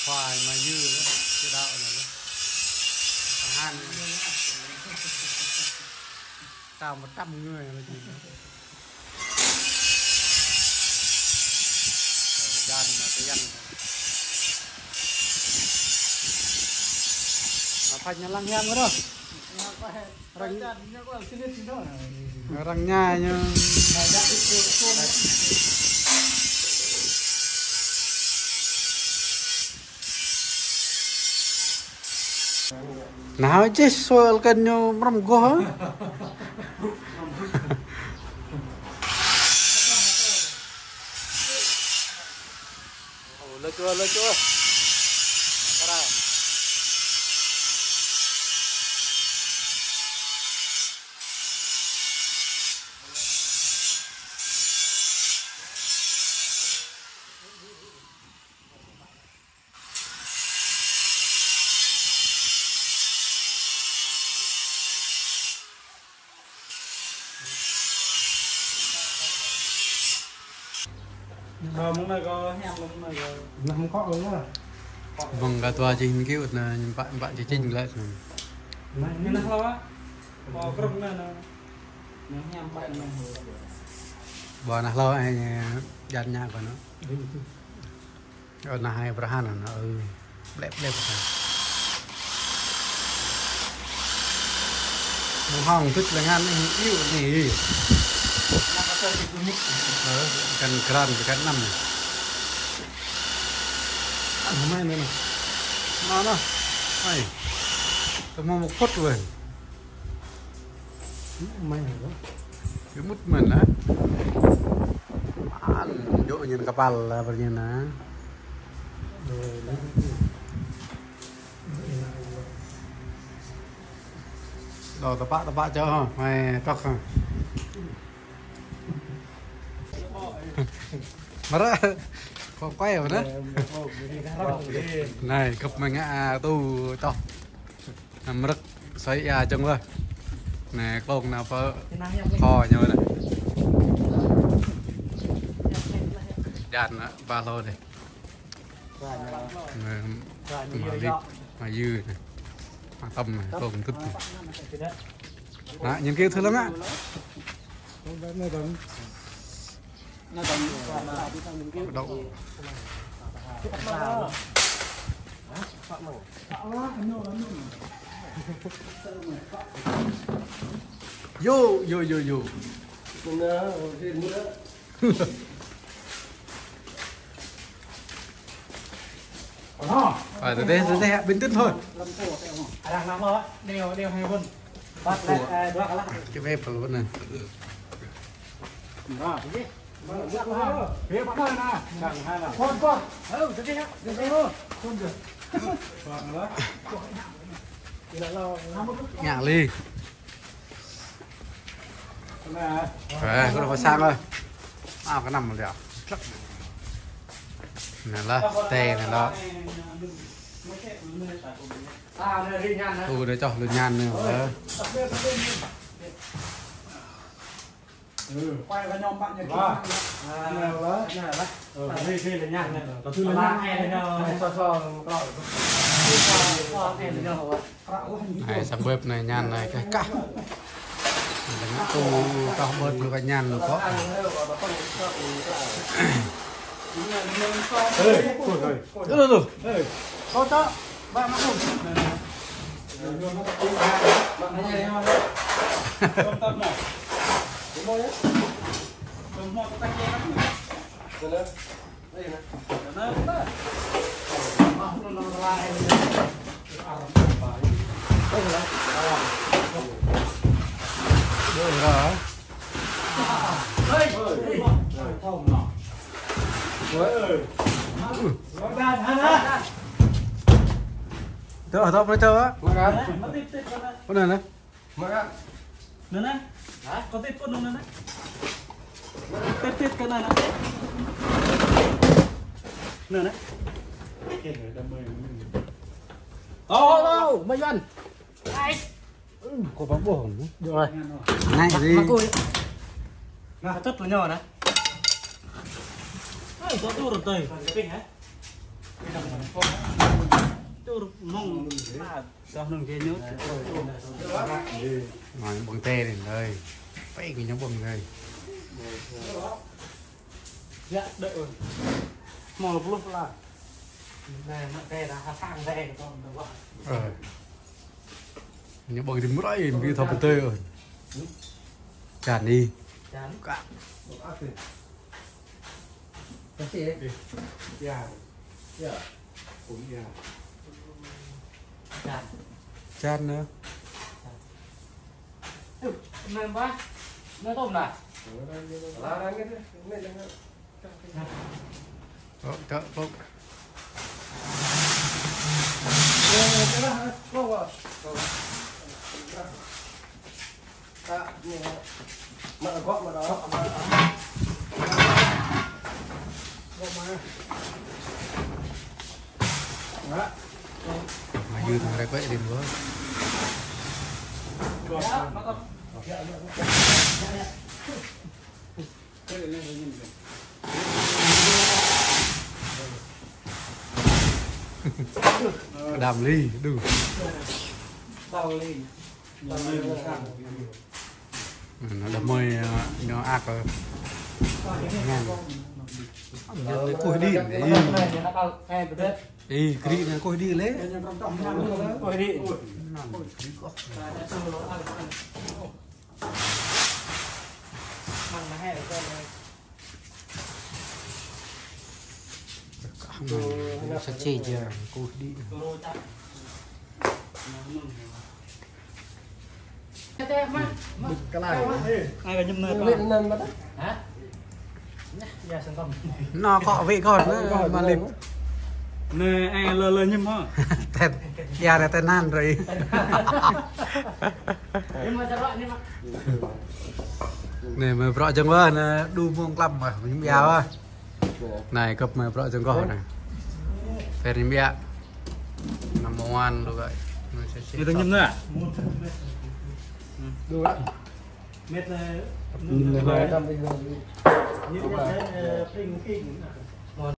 khoai mà dư đó cái đạo này đó han tao 100 người là gì đó dân là cái dân mà phanh nó lăng hen nữa đâu răng nhai nha nào chứ soal kan nyo ram go lên chưa ra món này có heo món này có không có luôn á vâng cả tòa trình kêu là bạn chỉ trình lại như nào đó có cơm này nó heo bạn này bò nào lo ai dàn nhà của nó là hai brahan nó lẹp hong thích là ngăn yêu gì cần kran với cái năm này ăn hôm nay nữa này nó này tôi mua một phút rồi mày cái mút mình á ăn chỗ nhìn kapal là bao nhiêu ná đồ tập bạ cho mày tóc không mà đó có quay rồi đó này cặp mình tu to nằm rất xoay chân rồi nè con nào phải kho nhau này đàn ba lô này mà dư này mà tâm này con thích này nhìn kia thứ lắm á đậu vô phải từ đây bình tĩnh thôi đeo hai vân cái vép vào luôn này phía bắc ơi nè chẳng hay là con thế kia được con được nhả ly cái nó có sang thôi cái nằm một đẻo này là tè này đó để cho lượt nhan nữa quay vào nhóm bạn nhật ký đó đây là nhạc này có thứ là hay này sang bếp này nhan này cái cả tu cao bớt được cái nhan được có có cho bạn không tâm này đúng rồi đấy đừng mua cái tay lắm rồi lên đây này nó lại được rồi thông nọ Tớ ở top nó chơi á. Con này này. Nữa này. Có tiếp con nữa này. Tiếp cái này này. Nữa này. Ô, mấy văn. Có bóng bổng. Được rồi. Này gì? Nó tất vào nhỏ này. Có tu rồi tơi. Chú mong cho nông chế nhốt. Nói bằng tê đến đây. Phải cái nhóm bằng đây. Dạ, đợi rồi. Mò lục lúc là. Này, nó tê là sang tê của con đúng không? Nhóm bằng thì mất ấy, vì thật tê rồi. Chán đi. Chán. Cả. Cái gì đấy? Dạ. Dạ. Cũng dạ. Chán. Chán nữa. Nên quá. Nó tôm này. Là đang cái này đang. Đó, không. Cái đó có rồi. Mà có mà đó. Mà dư thằng này quậy đi nữa. Đàm ly, đủ. Tao lên. Nó đâm môi nó ác rồi. Cái cối đi đi cái đi này cối đi lấy Ôi đi. Măng nó hay là con này. nó sẽ chê chưa cối đi Cái này. Ai có nhâm nơ Lên lên mà đó. hả? Dạ sang con. nó cọ vị còn nữa mà lên Nè ai lơ nhâm hả? tên ya là tên nan rồi Nhưng mà cho loại nhưng mà này mà vợ chồng ơi là đu muông lắm mà mình béo á này cặp mà vợ chồng có này phải đi mẹ number one rồi vậy đi được nhâm nữa à? Đủ lắm. Mệt Nhìn này. như thế kinh kinh